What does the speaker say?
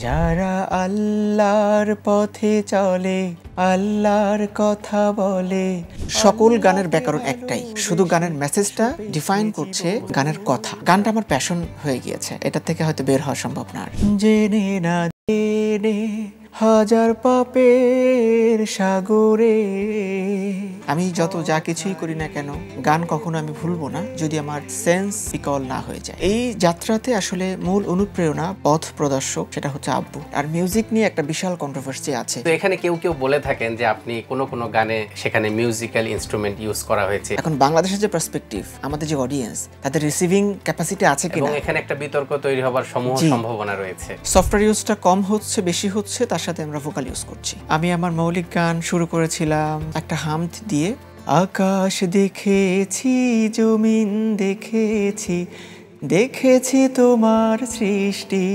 যারা আল্লাহর পথে চলে, আল্লাহর কথা বলে। সকল গানের ব্যাকরণ একটাই, শুধু গানের মেসেজটা ডিফাইন করছে গানের কথা। গানটা আমার প্যাশন হয়ে গিয়েছে, এটা থেকে হয়তো বের হওয়া সম্ভব না। জেনে না জেনে হাজার পাপের সাগরে, আমি যত যা কিছুই করি না কেন গান কখনো আমি ভুলবো না যদি আমার সেন্স রিকল না হয়ে যায়। এই যাত্রাতে আসলে মূল অনুপ্রেরণা, পথ প্রদর্শক সেটা হচ্ছে আব্বু। আর মিউজিক নিয়ে একটা বিশাল কন্ট্রোভার্সি আছে। তো এখানে কেউ কেউ বলে থাকেন যে আপনি কোনো গানে সেখানে মিউজিক্যাল ইনস্ট্রুমেন্ট ইউজ করা হয়েছে। এখন বাংলাদেশের যে পার্সপেক্টিভ, আমাদের যে অডিয়েন্স, তাদের রিসিভিং ক্যাপাসিটি আছে কিনা, এবং এখানে একটা বিতর্ক তৈরি হবার সম্ভাবনা রয়েছে। সফটওয়্যার ইউজটা কম হচ্ছে বেশি হচ্ছে, তার সাথে আমরা ভোকাল ইউজ করছি। আমি আমার মৌলিক গান শুরু করেছিলাম একটা হামদ দিয়ে। আকাশ দেখেছি, জমিন দেখেছি, দেখেছি তোমার সৃষ্টি।